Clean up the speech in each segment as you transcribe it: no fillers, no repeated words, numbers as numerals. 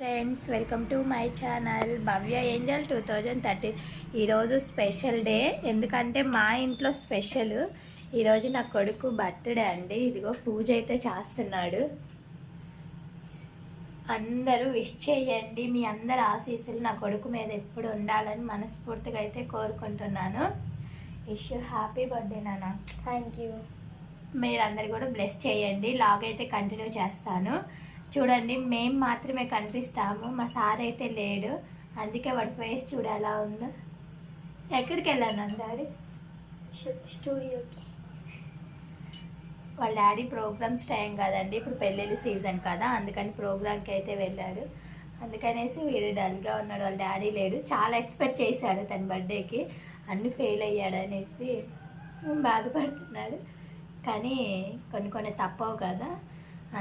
Friends, welcome to my channel Bhavya Angel 2013. ఈరోజు special day. ఎందుకంటే మా ఇంట్లో స్పెషల్ ఈరోజు నా కొడుకు బర్త్డే అండి. ఇదిగో పూజ అయితే చేస్తున్నాడు. అందరూ విష్ చేయండి. మీ అందరు ఆశీస్సులు నా కొడుకు మీద ఎప్పుడు ఉండాలని మనస్ఫూర్తిగా అయితే కోరుకుంటున్నాను. విష్ యూ హ్యాపీ బర్త్డే నాన్న. Thank you. మీరందరూ కూడా బ్లెస్ చేయండి. లాగ్ అయితే కంటిన్యూ చేస్తాను. చూడండి, మేము మాత్రమే కనిపిస్తాము, మా సార్ అయితే లేడు. అందుకే వాడి ఫేస్ చూడ ఎలా ఉందో. ఎక్కడికి వెళ్ళాను డాడీ? స్టూడియోకి. వాళ్ళ డాడీ ప్రోగ్రామ్స్ టైం కదండి, ఇప్పుడు పెళ్ళిళ్ళ సీజన్ కదా, అందుకని ప్రోగ్రామ్కి అయితే వెళ్ళాడు. అందుకనేసి వీడు డల్గా ఉన్నాడు. వాళ్ళ డాడీ లేడు. చాలా ఎక్స్పెక్ట్ చేశాడు తన బర్త్డేకి, అన్నీ ఫెయిల్ అయ్యాడు అనేసి బాధపడుతున్నాడు. కానీ కొన్ని తప్పవు కదా.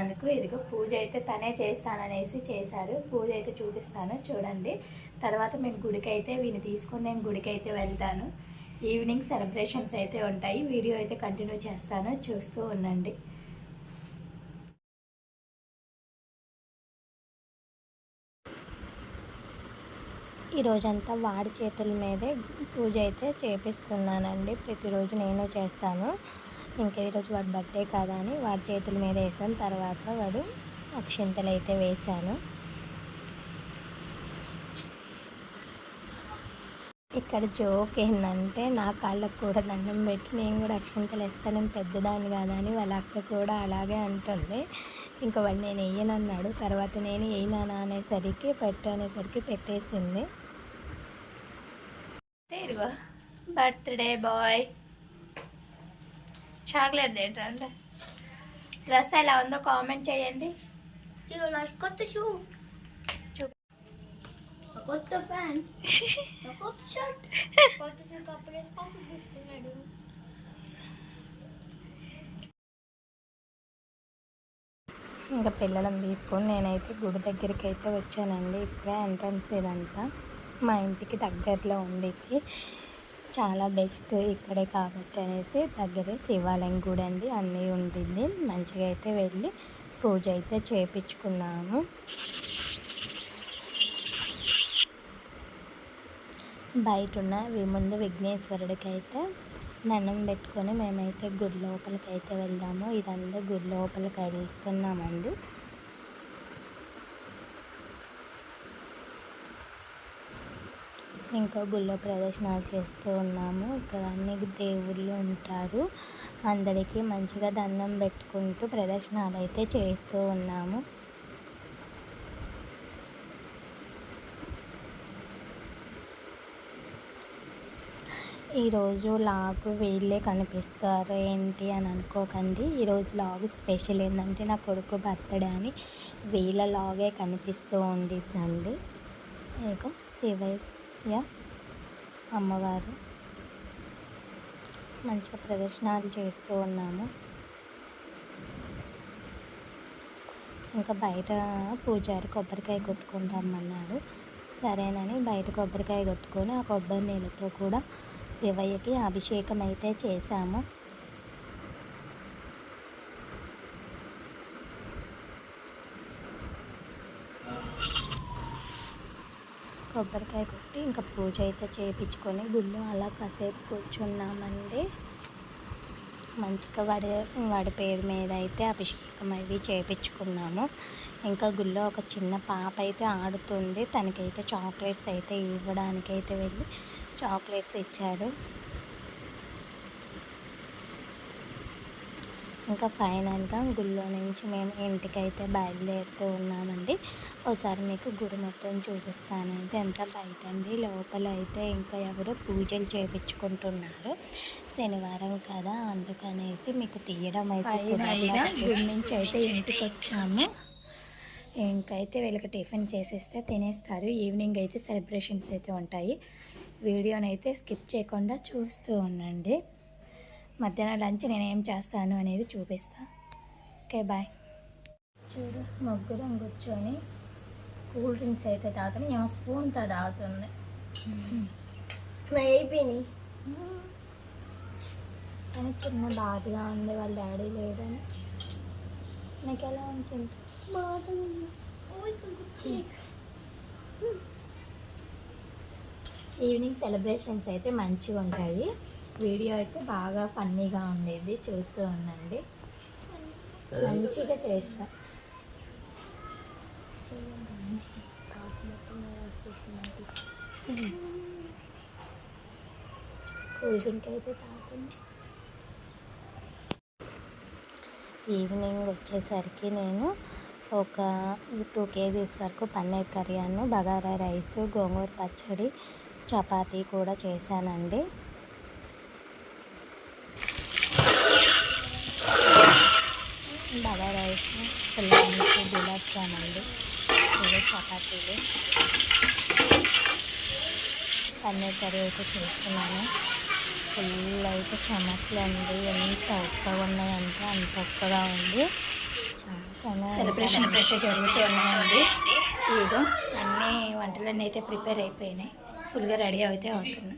అందుకు ఇదిగో పూజ అయితే తనే చేస్తాననేసి చేశారు. పూజ అయితే చూపిస్తాను చూడండి. తర్వాత మేము గుడికి అయితే వీని తీసుకొని నేను గుడికి అయితే వెళ్తాను. ఈవినింగ్ సెలబ్రేషన్స్ అయితే ఉంటాయి. వీడియో అయితే కంటిన్యూ చేస్తాను, చూస్తూ ఉండండి. ఈరోజంతా వాడి చేతుల మీదే పూజ అయితే చేపిస్తున్నానండి. ప్రతిరోజు నేను చేస్తాను. ఇంకా ఈరోజు వాడి బర్త్డే కదా అని వాడి చేతుల మీద వేసాను. తర్వాత వాడు అక్షింతలు అయితే వేశాను. ఇక్కడ జోక్ ఏంటంటే, నా కాళ్ళకు కూడా దండం పెట్టి నేను కూడా అక్షింతలు వేస్తాను, నేను పెద్దదాన్ని కదా అని వాళ్ళ అక్క కూడా అలాగే అంటుంది. ఇంకా వాడు నేను వేయనన్నాడు. తర్వాత నేను వేయనా అనేసరికి అనేసరికి పెట్టేసింది. ఇదిగో బర్త్డే బాయ్. చాక్లెట్ తింటారంటే డ్రెస్ ఎలా ఉందో కామెంట్ చేయండి. ఇగో నా కొత్త షూ, కొత్త ఫ్యాన్, కొత్త షర్ట్, కొత్త షర్ట్ అప్పుడే పాపం తీసుకున్నాడు. ఇంకా పిల్లలను తీసుకొని నేనైతే గుడి దగ్గరికి అయితే వచ్చానండి. ఇప్పుడే ఎంట్రన్స్ ఇదంతా మా ఇంటికి దగ్గరలో ఉండిద్ది. చాలా బెస్ట్ ఇక్కడే కాబట్టి అనేసి దగ్గరే శివాలయం గుడి అండి, అన్నీ ఉంటుంది. మంచిగా అయితే వెళ్ళి పూజ అయితే చేయించుకున్నాము. బయట ఉన్న ముందు విఘ్నేశ్వరుడికి అయితే దండం పెట్టుకొని మేమైతే గుడి లోపలికి అయితే వెళ్దాము. ఇదంతా గుడి లోపలికి వెళ్తున్నామండి. ఇంకా గుళ్ళో ప్రదర్శనలు చేస్తూ ఉన్నాము. ఇక్కడ అన్ని దేవుళ్ళు ఉంటారు. అందరికీ మంచిగా దండం పెట్టుకుంటూ ప్రదర్శనలు అయితే చేస్తూ ఉన్నాము. ఈరోజు లాగు వీళ్ళే కనిపిస్తారు ఏంటి అని అనుకోకండి. ఈరోజు లాగు స్పెషల్ ఏంటంటే నా కొడుకు బర్త్డే అని వీళ్ళ లాగే కనిపిస్తూ ఉండిద్దండి. ఇక శివయ్య అమ్మవారు మంచిగా ప్రదర్శనలు చేస్తూ ఉన్నాము. ఇంకా బయట పూజారి కొబ్బరికాయ కొట్టుకుంటామన్నాడు. సరేనని బయట కొబ్బరికాయ కొట్టుకొని ఆ కొబ్బరి నీళ్ళతో కూడా శివయ్యకి అభిషేకం అయితే చేశాము. కొబ్బరికాయ కొట్టి ఇంకా పూజ అయితే చేయించుకొని గుళ్ళో అలా కాసేపు కూర్చున్నామండి. మంచిగా వాడి పేరు మీద అయితే అభిషేకం అవి చేయించుకున్నాము. ఇంకా గుళ్ళో ఒక చిన్న పాప అయితే ఆడుతుంది. తనకైతే చాక్లెట్స్ అయితే ఇవ్వడానికైతే వెళ్ళి చాక్లెట్స్ ఇచ్చాడు. ఇంకా ఫైనల్గా గుళ్ళో నుంచి మేము ఇంటికైతే బయలుదేరుతూ ఉన్నామండి. ఒకసారి మీకు గుడి మొత్తం చూపిస్తానైతే. ఎంత బయట అండి, లోపల అయితే ఇంకా ఎవరో పూజలు చేయించుకుంటున్నారు. శనివారం కదా, అందుకనేసి మీకు తీయడం అయితే గుడి నుంచి అయితే ఇంటికి వచ్చాము. ఇంకైతే వీళ్ళకి టిఫిన్ చేసేస్తే తినేస్తారు. ఈవినింగ్ అయితే సెలబ్రేషన్స్ అయితే ఉంటాయి. వీడియోనైతే స్కిప్ చేయకుండా చూస్తూ ఉండండి. మధ్యాహ్నం లంచ్ నేను ఏం చేస్తాను అనేది చూపిస్తా. Okay bye. చూడు, ముగ్గురం కూర్చొని కూల్ డ్రింక్స్ అయితే తాగుతాను. ఏమో స్పూన్తో తాగుతుంది. అయిపోయినాయి కానీ చిన్న బాధగా ఉంది వాళ్ళ డాడీ లేదని. నీకు ఎలా ఉంచింది? బాధ ఈవినింగ్ సెలబ్రేషన్స్ అయితే మంచిగా ఉంటాయి. వీడియో అయితే బాగా ఫన్నీగా ఉండేది, చూస్తూ ఉండండి. మంచిగా చేస్తా. కూల్ డ్రింక్ అయితే తాగుతుంది. ఈవినింగ్ వచ్చేసరికి నేను ఒక 2 kgs వరకు పన్నీర్ కర్రీ, బగారా రైస్, గోంగూర పచ్చడి, చపాతీ కూడా చేశానండి. బగారా రైస్, పుల్లానికి గులాబ్ జామ్ అండి, ఇవి చపాతీలు, పన్నీర్ కర్రీ అయితే చేస్తున్నాను. ఫుల్ అయితే చెమట్లు అండి, ఎంత ఉప్పగా ఉన్నాయంటే అంత ఉప్పగా ఉంది. చాలా సెలబ్రేషన్ ఫ్రెష్ జరుగుతూ ఉన్నాయండి. ఇదిగో అన్నీ వంటలన్నీ అయితే ప్రిపేర్ అయిపోయినాయి, ఫుల్గా రెడీ అయితే అవుతున్నా.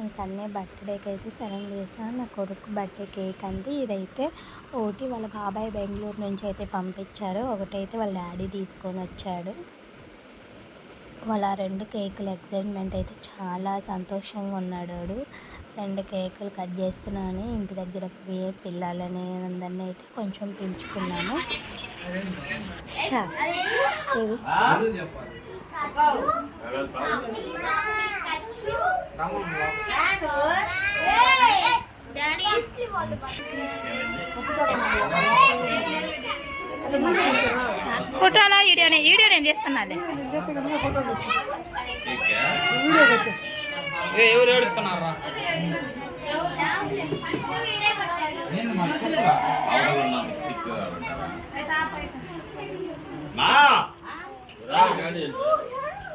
ఇంకా అన్నీ బర్త్డేకి అయితే సెలెక్ట్ చేశాను. నా కొడుకు బర్త్డే కేక్ అండి. ఇదైతే ఒకటి వాళ్ళ బాబాయ్ బెంగళూరు నుంచి అయితే పంపించారు, ఒకటైతే వాళ్ళ డాడీ తీసుకొని వచ్చాడు. వాళ్ళ 2 కేకులు ఎక్సైట్మెంట్ అయితే చాలా సంతోషంగా ఉన్నాడు. 2 కేకులు కట్ చేస్తున్నాను. ఇంటి దగ్గర పిల్లలని అందరినీ అయితే కొంచెం పిలుచుకున్నాను. ఫోటోలో వీడియో నేను తీస్తున్నాను. ఎవరు ఏడుస్తున్నారా?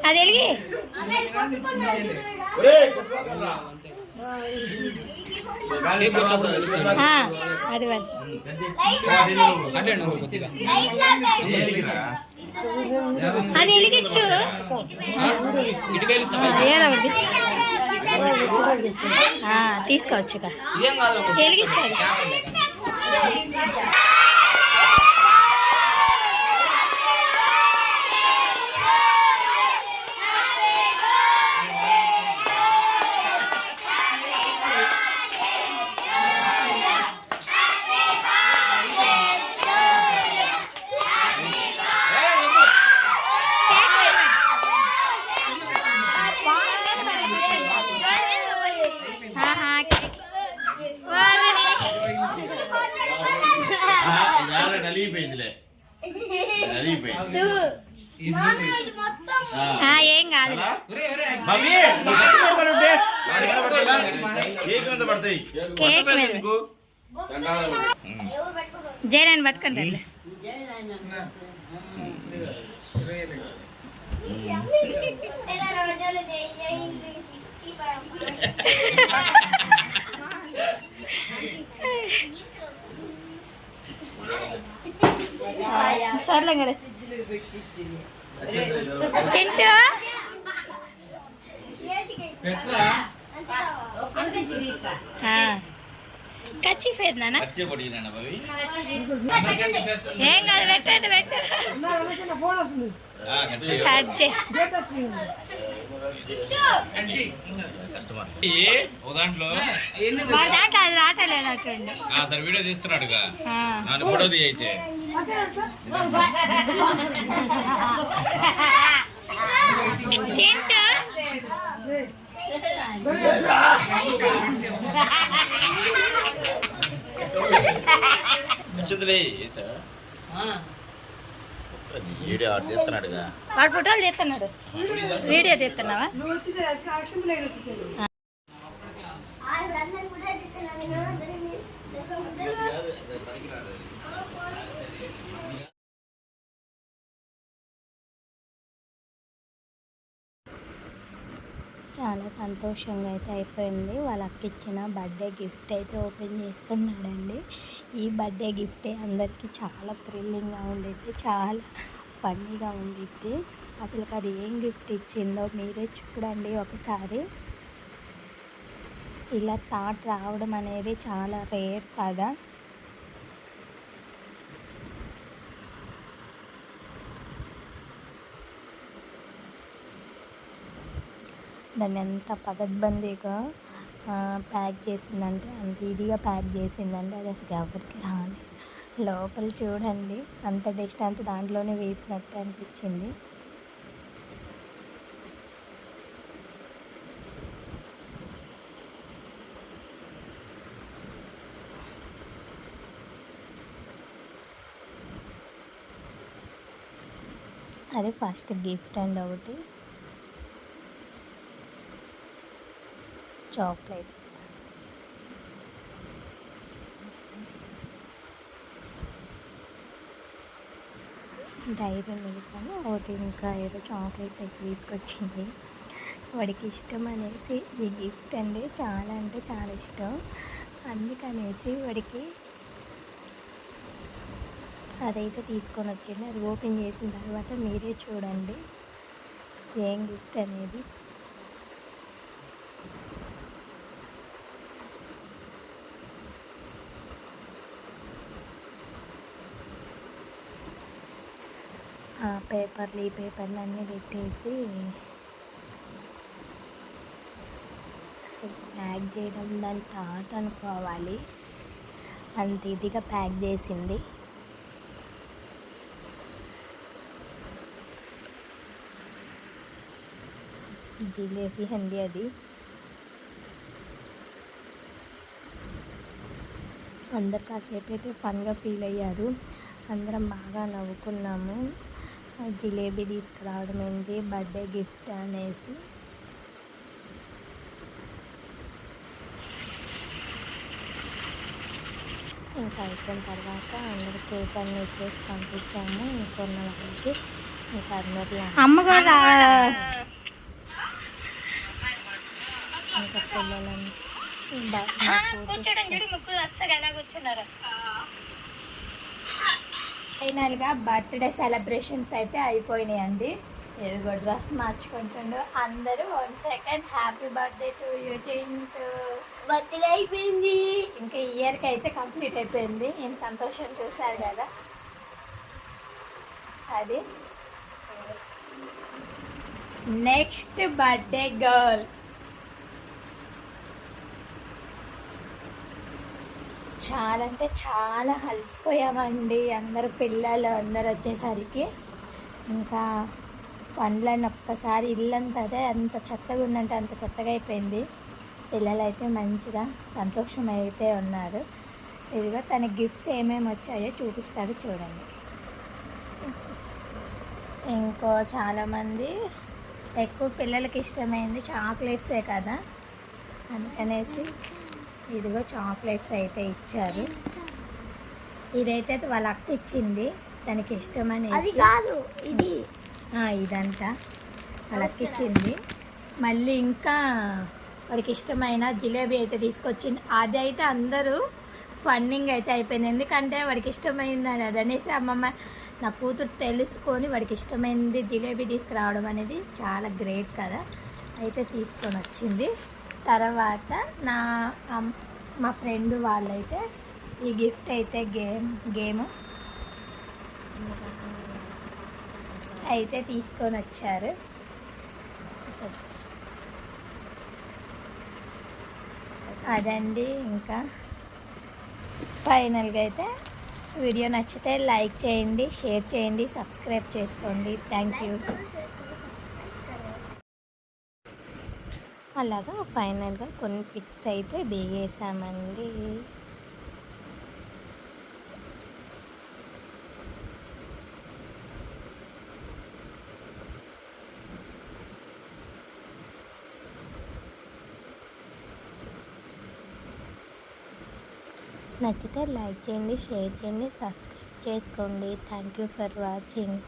అది వెలిగి అది అది వెలిగించు, ఏదో ఒకటి తీసుకోవచ్చుగా, వెలిగించాలి. ఏం కాదు, జయరాని పట్టుకుంటారు. సర్లే కదా చింటూ కచ్చి ఫేర్ నాన్న ఏం కాదు, పెట్టండి దాంట్లో అది రాటలేదు. వీడియో తీస్తున్నాడుగా, ఫోటో తీయైతే చింటూ వాడు ఫోటోలు తీస్తున్నాడు, వీడియో తీస్తున్నావా? చాలా సంతోషంగా అయితే అయిపోయింది. వాళ్ళ అక్క ఇచ్చిన బర్త్డే గిఫ్ట్ అయితే ఓపెన్ చేస్తున్నాడండి. ఈ బర్త్డే గిఫ్టే అందరికీ చాలా థ్రిల్లింగ్గా ఉండిద్ది, చాలా ఫన్నీగా ఉండిద్ది. అసలు అది ఏం గిఫ్ట్ ఇచ్చిందో మీరే చూడండి ఒకసారి. ఇలా థాట్ రావడం అనేది చాలా రేర్ కదా. దాన్ని ఎంత పకడ్బందీగా ప్యాక్ చేసిందంటే, అంత ఇదిగా ప్యాక్ చేసిందంటే అది అసలు ఎవరికి రాలేదు. లోపల చూడండి, అంత డస్ట్ అంత దాంట్లోనే వేసినట్టు అనిపించింది. అది ఫస్ట్ గిఫ్ట్ అండ్ ఒకటి చాక్లెట్స్. డైరీ మిల్క్ అని ఒకటి, ఇంకా ఏదో చాక్లెట్స్ అయితే తీసుకొచ్చింది. వాడికి ఇష్టం అనేసి ఈ గిఫ్ట్ అండి, చాలా అంటే చాలా ఇష్టం. అందుకనేసి వాడికి అదైతే తీసుకొని వచ్చింది. అది ఓపెన్ చేసిన తర్వాత మీరే చూడండి ఏం గిఫ్ట్ అనేది. ఆ పేపర్లు ఈ పేపర్లు అన్నీ పెట్టేసి అసలు ప్యాక్ చేయడం దాని థాట్ అనుకోవాలి, అంత ఇదిగా ప్యాక్ చేసింది. జిలేబీ అండి అది. అందరు కాసేపు అయితే ఫన్గా ఫీల్ అయ్యారు, అందరం బాగా నవ్వుకున్నాము. జిలేబీ తీసుకురావడం ఏంటి, బర్త్డే గిఫ్ట్ అనేసి. ఇంకా అయిపోయిన తర్వాత అందరు కేక్ అన్నీ ఇచ్చేసి పంపించాము. ఇంకొన్న వాళ్ళకి ఇంకా అందరిలో అమ్మగారు ఇంకా పిల్లలని కూర్చోడం చూడు, ముగ్గురు వరుసగా ఎలా కూర్చున్నారు. ఫైనల్గా బర్త్డే సెలబ్రేషన్స్ అయితే అయిపోయినాయండి. ఎరుగో డ్రెస్ మార్చుకుంటుండు అందరూ. 1 second happy birthday to you Chintu. Birthday అయిపోయింది, ఇంకా ఇయర్కి అయితే కంప్లీట్ అయిపోయింది. నేను సంతోషం చూశారు కదా, అది నెక్స్ట్ బర్త్డే గర్ల్. చాలా అంటే చాలా అలసిపోయామండి అందరు పిల్లలు అందరు వచ్చేసరికి. ఇంకా పండ్లని ఒక్కసారి ఇల్లంతా అదే అంత చెత్తగా ఉందంటే అంత చెత్తగా అయిపోయింది. పిల్లలు అయితే మంచిగా సంతోషం అయితే ఉన్నారు. ఇదిగో తన గిఫ్ట్స్ ఏమేమి వచ్చాయో చూపిస్తాడు చూడండి. ఇంకో చాలామంది ఎక్కువ పిల్లలకి ఇష్టమైంది చాక్లెట్సే కదా, అందుకనేసి ఇదిగో చాక్లెట్స్ అయితే ఇచ్చారు. ఇదైతే వాళ్ళ అక్క ఇచ్చింది, తనకి ఇష్టమని. అది కాదు ఇది, ఇదంతా వాళ్ళ అక్క ఇచ్చింది. మళ్ళీ ఇంకా వాడికి ఇష్టమైన జిలేబీ అయితే తీసుకొచ్చింది. అది అయితే అందరూ ఫన్నింగ్ అయితే అయిపోయింది, ఎందుకంటే వాడికి ఇష్టమైందని. అది అనేసి అమ్మమ్మ నా కూతురు తెలుసుకొని వాడికి ఇష్టమైనది జిలేబీ తీసుకురావడం అనేది చాలా గ్రేట్ కదా. అయితే తీసుకొని వచ్చింది. తర్వాత మా ఫ్రెండ్ వాళ్ళైతే ఈ గిఫ్ట్ అయితే గేమ్ అయితే తీసుకొని వచ్చారు. అదండి. ఇంకా ఫైనల్గా అయితే వీడియో నచ్చితే లైక్ చేయండి, షేర్ చేయండి, సబ్స్క్రైబ్ చేసుకోండి. Thank you. అలాగా ఫైనల్గా కొన్ని పిక్స్ అయితే దిగేసామండి. నచ్చితే లైక్ చేయండి, షేర్ చేయండి, సబ్స్క్రైబ్ చేసుకోండి. Thank you for watching.